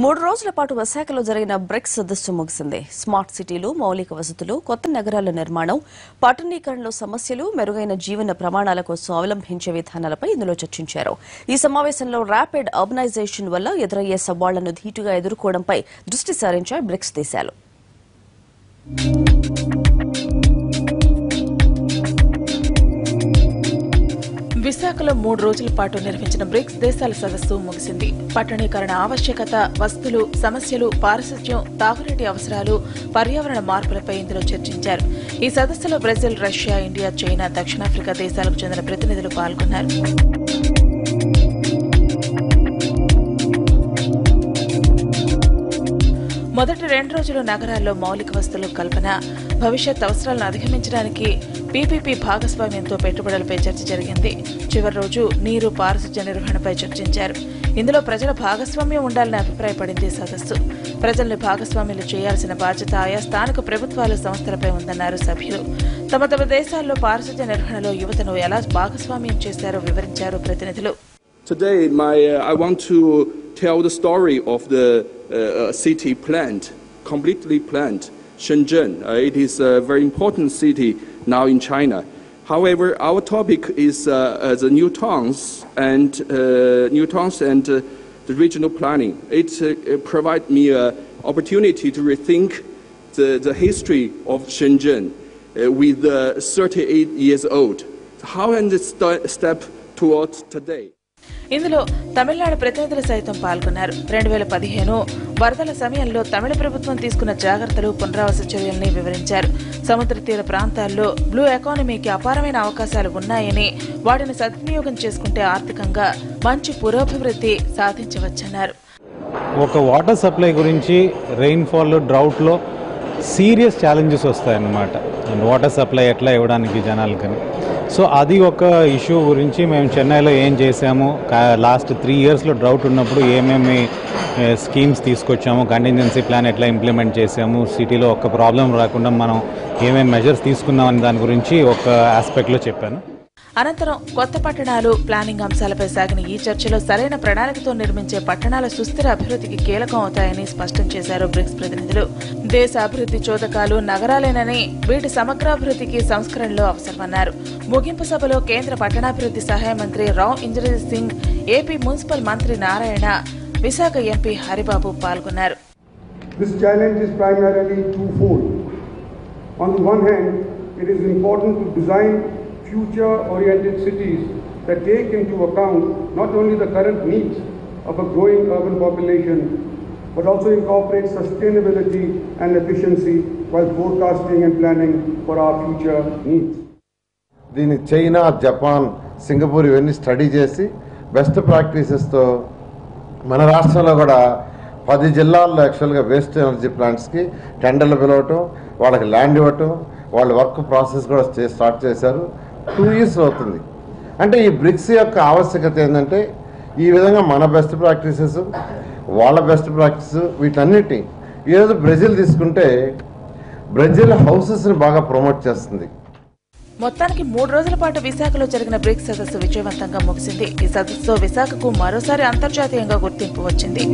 3 రోజుల పాటు విశాఖలో జరిగిన బ్రిక్స్ సదస్సు ముగిసింది. స్మార్ట్ సిటీలు, మౌలిక వసతులు, కొత్త నగరాల నిర్మాణం, పట్టణీకరణలో సమస్యలు, మెరుగైన జీవన ప్రమాణాల కోసం అవలంబించే విధానాలపై ఇందులో చర్చించారు. ఈ సమావేశంలో ర్యాపిడ్ అర్బనైజేషన్ వల్ల ఎదురయ్యే సవాళ్లను ధీటుగా ఎదుర్కోవడంపై దృష్టి సారించాయి బ్రిక్స్ దేశాలు. విశాఖలో 3 రోజుల పాటు నిర్వహించిన బ్రిక్స్ దేశాల సదస్సు ముగిసింది. పట్టణీకరణ ఆవశ్యకత, వస్తువులు, సమస్యలు, పారిశుధ్యం, తాగునీటి అవసరాలు, పర్యావరణ మార్పులపై ఇందులో చర్చించారు. ఈ సదస్సులో బ్రెజిల్, రష్యా, ఇండియా, చైనా, దక్షిణాఫ్రికా దేశాలకు చెందిన ప్రతినిధులు పాల్గొన్నారు. మొదటి 2 రోజులు నగరాల్లో మౌలిక వసతుల కల్పన, భవిష్యత్ అవసరాలను అధిగమించడానికి పీపీపీ భాగస్వామ్యంతో పెట్టుబడులపై చర్చ జరిగింది. చివరి రోజు నీరు, పారిశుధ్య నిర్వహణపై చర్చించారు. ఇందులో ప్రజల భాగస్వామ్యం ఉండాలని అభిప్రాయపడింది సదస్సు. ప్రజల్ని భాగస్వామ్యులు చేయాల్సిన బాధ్యత ఆయా స్థానిక ప్రభుత్వాలు, సంస్థలపై ఉందన్నారు సభ్యులు. తమ దేశాల్లో పారిశుధ్య నిర్వహణలో యువతను ఎలా భాగస్వామ్యం చేశారో వివరించారు ప్రతినిధులు. Today, I want to tell the story of the city planned, completely planned, Shenzhen. It is a very important city now in China. However, our topic is the new towns and the regional planning. It provides me an opportunity to rethink the history of Shenzhen with 38 years old. How can this step towards today? ఇందులో తమిళనాడు ప్రతినిధులు సైతం పాల్గొన్నారు. 2015 వరదల సమయంలో తమిళ ప్రభుత్వం తీసుకున్న జాగ్రత్తలు, పునరావాస చర్యల్ని వివరించారు. సముద్ర తీర ప్రాంతాల్లో బ్లూ ఎకానమీకి అపారమైన అవకాశాలు ఉన్నాయని, వాటిని సద్వినియోగం చేసుకుంటే ఆర్థికంగా మంచి పురోభివృద్ధి సాధించవచ్చన్నారు. ఒక వాటర్ సప్లై గురించి రెయిన్ఫాల్, డ్రౌట్లో సీరియస్ ఛాలెంజెస్ వస్తాయన్నమాట. వాటర్ సప్లై ఎట్లా ఇవ్వడానికి జనాలకని. సో అది ఒక ఇష్యూ గురించి మేము చెన్నైలో ఏం చేసాము, లాస్ట్ 3 ఇయర్స్లో డ్రౌట్ ఉన్నప్పుడు ఏమేమి స్కీమ్స్ తీసుకొచ్చాము, కంటింజెన్సీ ప్లాన్ ఎట్లా ఇంప్లిమెంట్ చేసాము, సిటీలో ఒక ప్రాబ్లం రాకుండా మనం ఏమేమి మెజర్స్ తీసుకున్నామని దాని గురించి ఒక ఆస్పెక్ట్లో చెప్పాను. అనంతరం కొత్త పట్టణాలు, ప్లానింగ్ అంశాలపై సాగిన ఈ చర్చలో సరైన ప్రణాళికతో నిర్మించే పట్టణాల సుస్థిర అభివృద్ధికి కీలకం అవుతాయని స్పష్టం చేశారు బ్రిక్స్ ప్రతినిధులు. దేశ అభివృద్ధి చోదకాలు నగరాలేనని, వీటి సమగ్రాభివృద్ధికి సంస్కరణలు అవసరమన్నారు. ముగింపు సభలో కేంద్ర పట్టణాభివృద్ధి సహాయ మంత్రి రావ్ ఇంద్రజిత్ సింగ్, ఏపీ మున్సిపల్ మంత్రి నారాయణ, విశాఖ ఎంపీ హరిబాబు పాల్గొన్నారు. This challenge is primarily twofold. On the one hand, it is important to design future-oriented cities that take into account not only the current needs of a growing urban population, but also incorporate sustainability and efficiency while forecasting and planning for our future needs. దీని China, Japan, Singapore ఇవన్నీ study చేసి best ప్రాక్టీసెస్తో మన రాష్ట్రంలో కూడా 10 జిల్లాల్లో యాక్చువల్గా waste energy ప్లాంట్స్కి టెండర్లు పిలవటం, వాళ్ళకి ల్యాండ్ ఇవ్వటం, వాళ్ళ వర్క్ ప్రాసెస్ కూడా స్టార్ట్ చేశారు. 2 years అవుతుంది. అంటే ఈ బ్రిక్స్ యొక్క ఆవశ్యకత ఏంటంటే ఈ విధంగా మన బెస్ట్ ప్రాక్టీసెస్, వాళ్ళ బెస్ట్ ప్రాక్టీస్, వీటన్నిటి ఈరోజు బ్రెజిల్ తీసుకుంటే బ్రెజిల్ హౌసెస్ని బాగా ప్రమోట్ చేస్తుంది. మొత్తానికి 3 రోజుల పాటు విశాఖలో జరిగిన బ్రిక్స్ సదస్సు విజయవంతంగా ముగిసింది. ఈ సదస్సుతో విశాఖకు మరోసారి అంతర్జాతీయంగా గుర్తింపు వచ్చింది.